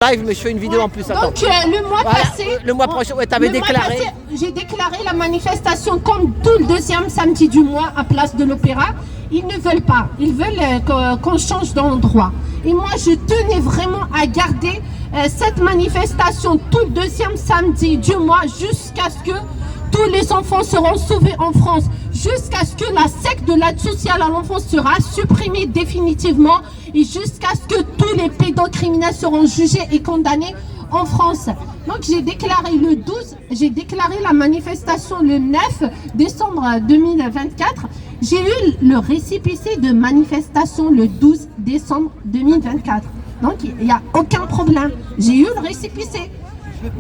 Live, mais je fais une vidéo en plus. Attends. Donc le mois passé, le mois prochain, ouais, t'avais déclaré. J'ai déclaré la manifestation comme tout le deuxième samedi du mois à Place de l'Opéra. Ils ne veulent pas. Ils veulent qu'on change d'endroit. Et moi, je tenais vraiment à garder cette manifestation tout le deuxième samedi du mois jusqu'à ce que tous les enfants seront sauvés en France, jusqu'à ce que la secte de l'aide sociale à l'enfance sera supprimée définitivement et jusqu'à ce que tous les pédocriminels seront jugés et condamnés en France. Donc j'ai déclaré le 12, j'ai déclaré la manifestation le 9 décembre 2024. J'ai eu le récépissé de manifestation le 12 décembre 2024. Donc il n'y a aucun problème. J'ai eu le récépissé.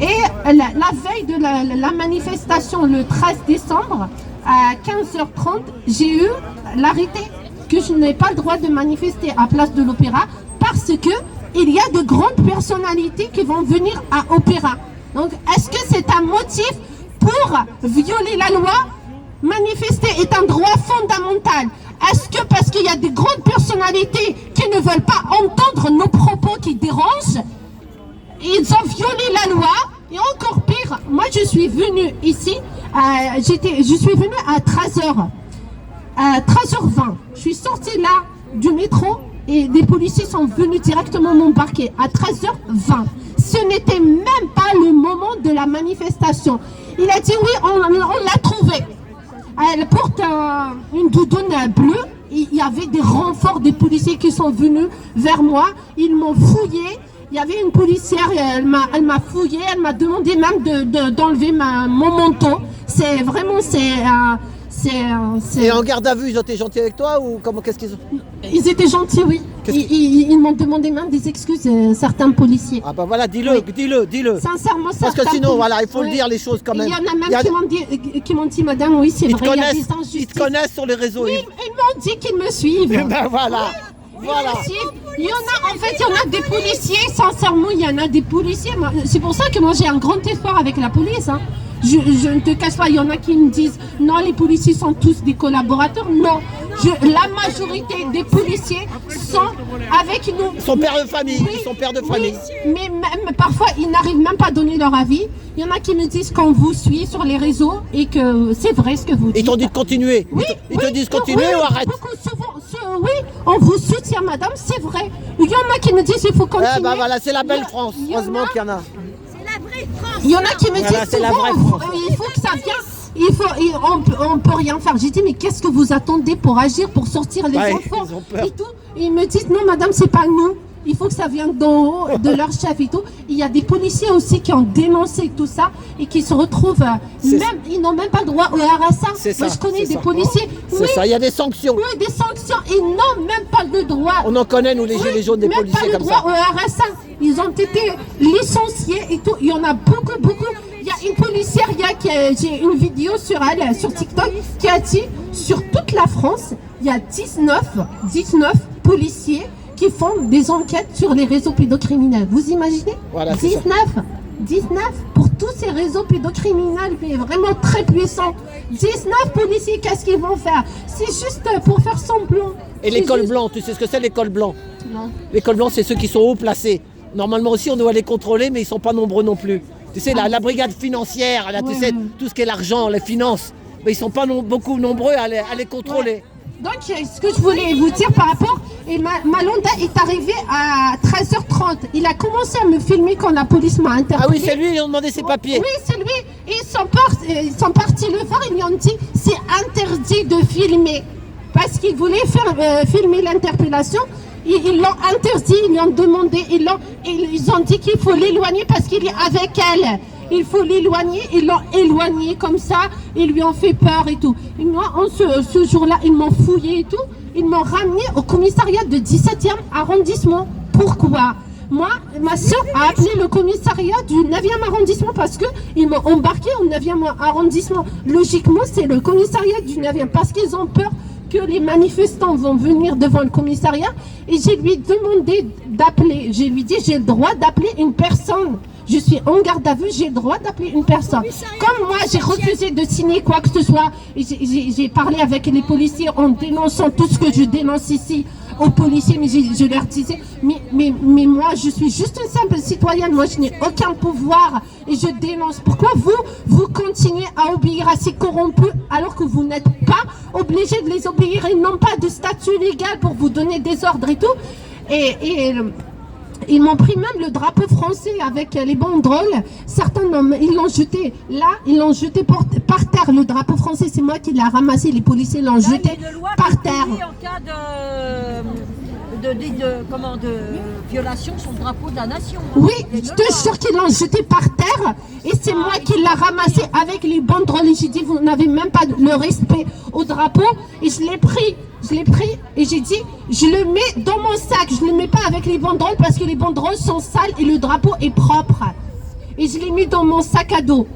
Et la veille de la manifestation, le 13 décembre, à 15h30, j'ai eu l'arrêté que je n'ai pas le droit de manifester à Place de l'Opéra parce que il y a de grandes personnalités qui vont venir à Opéra. Donc, est-ce que c'est un motif pour violer la loi? Manifester est un droit fondamental. Est-ce que parce qu'il y a des grandes personnalités qui ne veulent pas entendre nos propos qui dérangent, ils ont violé la loi? Et encore pire, moi je suis venue ici, je suis venue à 13h20. Je suis sortie là du métro et des policiers sont venus directement m'embarquer à 13h20. Ce n'était même pas le moment de la manifestation. Il a dit oui, on l'a trouvée. Elle porte une doudoune bleue. Il y avait des renforts des policiers qui sont venus vers moi. Ils m'ont fouillé. Il y avait une policière, elle m'a fouillé, elle m'a demandé même d'enlever mon manteau. C'est vraiment, Et en garde à vue, ils ont été gentils avec toi ou comment, qu'est-ce qu'ils ont? Ils étaient gentils, oui. Ils m'ont demandé même des excuses, certains policiers. Ah bah voilà, dis-le, oui. dis-le. Sincèrement, parce que sinon, voilà, il faut le dire les choses quand même. Il y en a même qui m'ont dit, madame, oui, c'est vrai, il y a des injustices. Ils te connaissent sur les réseaux. Oui, ils m'ont dit qu'ils me suivent. Ben voilà. Voilà. Il y en a des policiers, sincèrement, il y en a des policiers. C'est pour ça que moi j'ai un grand espoir avec la police. Hein. Je ne te cache pas, il y en a qui me disent non, les policiers sont tous des collaborateurs. Non, la majorité des policiers sont avec nous. Ils sont pères de famille. Oui, ils sont pères de famille. Oui, mais même parfois ils n'arrivent même pas à donner leur avis. Il y en a qui me disent qu'on vous suit sur les réseaux et que c'est vrai ce que vous dites. Ils t'ont dit de continuer. Oui, ils te disent continuer ou arrête. Oui, on vous soutient, madame, c'est vrai. Il y en a qui me disent il faut continuer. Eh ben voilà, c'est la belle France. Heureusement qu'il y en a. C'est la vraie France. Il y en a qui me disent c'est la vraie France. Il faut que ça vienne. On peut rien faire. J'ai dit mais qu'est-ce que vous attendez pour agir, pour sortir les enfants ils ont peur. et tout. Et ils me disent non, madame, c'est pas nous. Il faut que ça vienne d'en haut, de leur chef et tout. Il y a des policiers aussi qui ont dénoncé tout ça et qui se retrouvent ils n'ont même pas droit au RSA. Moi, je connais des policiers. C'est ça, il y a des sanctions. Oui, des sanctions. Ils n'ont même pas le droit. On en connaît, nous, les gilets jaunes, des policiers comme ça. Même pas le droit au RSA. Ils ont été licenciés et tout. Il y en a beaucoup. Il y a une policière, j'ai une vidéo sur elle, sur TikTok, qui a dit sur toute la France, il y a 19 policiers qui font des enquêtes sur les réseaux pédocriminels. Vous imaginez? Voilà, 19 pour tous ces réseaux pédocriminels, mais vraiment très puissants. 19 policiers, qu'est-ce qu'ils vont faire? C'est juste pour faire semblant. Et les cols blancs, tu sais ce que c'est les cols blancs? Non. Les cols blancs, c'est ceux qui sont haut placés. Normalement aussi, on doit les contrôler, mais ils ne sont pas nombreux non plus. Tu sais, la brigade financière, là, tu sais, tout ce qui est l'argent, les finances, mais ils ne sont pas beaucoup nombreux à les contrôler. Ouais. Donc, ce que je voulais vous dire par rapport, Malonda est arrivé à 13h30. Il a commencé à me filmer quand la police m'a interpellé. Ah oui, c'est lui, ils ont demandé ses papiers. Oui, c'est lui. Et ils sont partis le voir, ils lui ont dit c'est interdit de filmer. Parce qu'ils voulaient faire filmer l'interpellation. Ils l'ont interdit, ils lui ont demandé, ils ont dit qu'il faut l'éloigner parce qu'il est avec elle. Il faut l'éloigner, ils l'ont éloigné comme ça, ils lui ont fait peur et tout. Et moi, ce jour-là, ils m'ont fouillé et tout, ils m'ont ramené au commissariat de 17e arrondissement. Pourquoi? Moi, ma soeur a appelé le commissariat du 9e arrondissement parce qu'ils m'ont embarqué au 9e arrondissement. Logiquement, c'est le commissariat du 9e parce qu'ils ont peur que les manifestants vont venir devant le commissariat. Et je lui ai demandé d'appeler, je lui ai dit j'ai le droit d'appeler une personne. Je suis en garde à vue, j'ai le droit d'appeler une personne. Comme moi, j'ai refusé de signer quoi que ce soit, j'ai parlé avec les policiers en dénonçant tout ce que je dénonce ici, aux policiers, mais je leur disais, mais moi, je suis juste une simple citoyenne, moi, je n'ai aucun pouvoir et je dénonce. Pourquoi vous continuez à obéir à ces corrompus alors que vous n'êtes pas obligés de les obéir? Ils n'ont pas de statut légal pour vous donner des ordres et tout. Et ils m'ont pris même le drapeau français avec les banderoles. Certains, ils l'ont jeté. Là, ils l'ont jeté par terre. Le drapeau français, c'est moi qui l'ai ramassé. Les policiers l'ont jeté par terre. En cas de violation sur le drapeau de la nation. Oui, je te jure qu'ils l'ont jeté par terre. Et c'est moi qui l'ai ramassé avec les banderoles. Et j'ai dit, vous n'avez même pas le respect au drapeau. Et je l'ai pris. Et j'ai dit, je le mets dans mon sac. Je ne le mets pas avec les banderoles parce que les banderoles sont sales et le drapeau est propre. Et je l'ai mis dans mon sac à dos.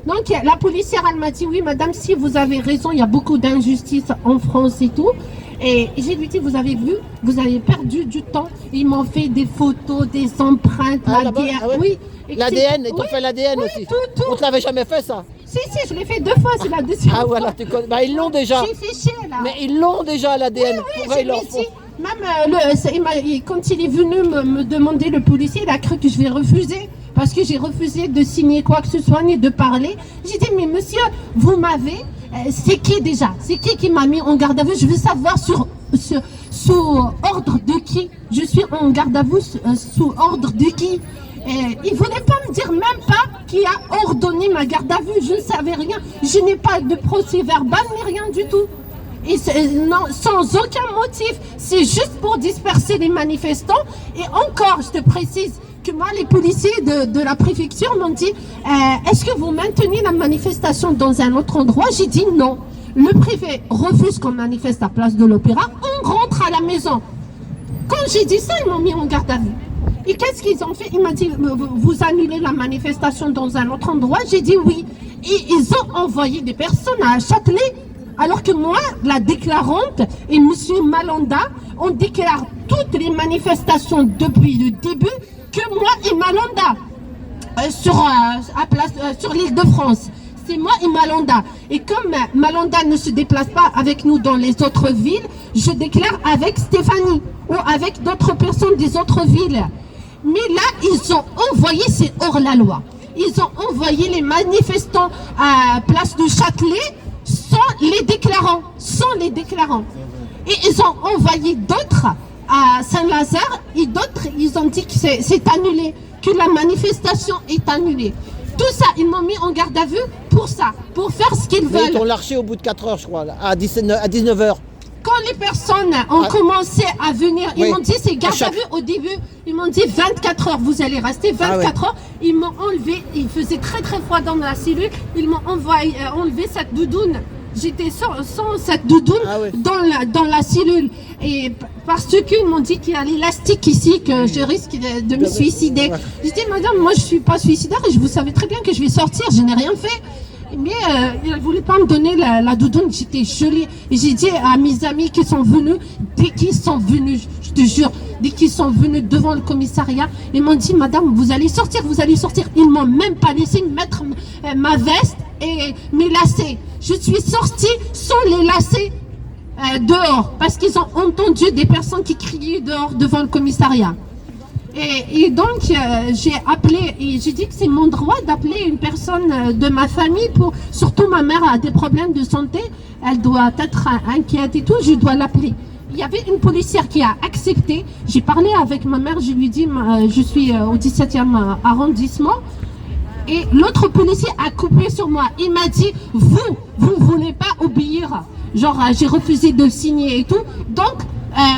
Donc la policière, elle m'a dit, oui madame, si vous avez raison, il y a beaucoup d'injustice en France et tout. Et j'ai lui dit, vous avez vu, vous avez perdu du temps. Ils m'ont fait des photos, des empreintes, l'ADN. Ah ouais. Oui. L'ADN, ils t'ont fait l'ADN aussi. Tout. On te l'avait jamais fait ça? Si, je l'ai fait 2 fois, c'est la deuxième fois. Ah voilà, tu connais. Bah, ils l'ont déjà. J'ai fiché là. Mais ils l'ont déjà l'ADN. Pourquoi ils leur font? Même quand il est venu me demander, le policier, il a cru que je vais refuser. Parce que j'ai refusé de signer quoi que ce soit, ni de parler. J'ai dit, mais monsieur, vous m'avez... c'est qui déjà? C'est qui m'a mis en garde à vue? Je veux savoir sous ordre de qui? Je suis en garde à vue sous ordre de qui? Il ne voulait pas me dire même pas qui a ordonné ma garde à vue. Je ne savais rien. Je n'ai pas de procès verbal ni rien du tout. Et non, sans aucun motif. C'est juste pour disperser les manifestants. Et encore, je te précise que moi, les policiers de la préfecture m'ont dit est-ce que vous maintenez la manifestation dans un autre endroit? J'ai dit non. Le préfet refuse qu'on manifeste à Place de l'Opéra. On rentre à la maison. Quand j'ai dit ça, ils m'ont mis en garde à vue. Et qu'est-ce qu'ils ont fait? Il m'a dit, vous annulez la manifestation dans un autre endroit? J'ai dit oui. Et ils ont envoyé des personnes à Châtelet, alors que moi, la déclarante et M. Malanda, on déclare toutes les manifestations depuis le début que moi et Malanda sur l'île de France. C'est moi et Malanda. Et comme Malanda ne se déplace pas avec nous dans les autres villes, je déclare avec Stéphanie ou avec d'autres personnes des autres villes. Mais là, ils ont envoyé, c'est hors la loi, ils ont envoyé les manifestants à Place de Châtelet sans les déclarants. Et ils ont envoyé d'autres à Saint-Lazare et d'autres, ils ont dit que c'est annulé, que la manifestation est annulée. Tout ça, ils m'ont mis en garde à vue pour ça, pour faire ce qu'ils veulent. Ils t'ont lâché au bout de 4 heures, je crois, là, à 19h. Quand les personnes ont commencé à venir, ils m'ont dit c'est garde à vue au début. Ils m'ont dit 24 heures, vous allez rester 24 heures. Ils m'ont enlevé, il faisait très froid dans la cellule. Ils m'ont enlevé cette doudoune. J'étais sans cette doudoune dans la cellule. Et parce qu'ils m'ont dit qu'il y a l'élastique ici, que je risque de me suicider. J'ai dit madame, moi je suis pas suicidaire et vous savez très bien que je vais sortir, je n'ai rien fait. Mais il ne voulait pas me donner la doudoune, j'étais gelée. Et j'ai dit à mes amis qui sont venus, dès qu'ils sont venus, je te jure, dès qu'ils sont venus devant le commissariat, ils m'ont dit, madame, vous allez sortir. Ils ne m'ont même pas laissé mettre ma veste et mes lacets. Je suis sortie sans les lacets dehors, parce qu'ils ont entendu des personnes qui criaient dehors devant le commissariat. Et donc, j'ai appelé, et j'ai dit que c'est mon droit d'appeler une personne de ma famille, surtout ma mère a des problèmes de santé, elle doit être inquiète et tout, je dois l'appeler. Il y avait une policière qui a accepté, j'ai parlé avec ma mère, je lui ai dit, je suis au 17e arrondissement, et l'autre policier a coupé sur moi, il m'a dit, vous voulez pas obéir, genre j'ai refusé de signer et tout, donc,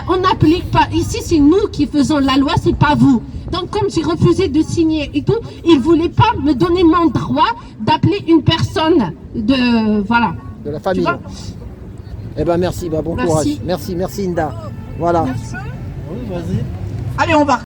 on n'applique pas. Ici, c'est nous qui faisons la loi, c'est pas vous. Donc, comme j'ai refusé de signer et tout, ils voulaient pas me donner mon droit d'appeler une personne de la famille. Eh ben merci, bon courage. Merci Inda. Voilà. Merci. Oui, vas-y. Allez, on va.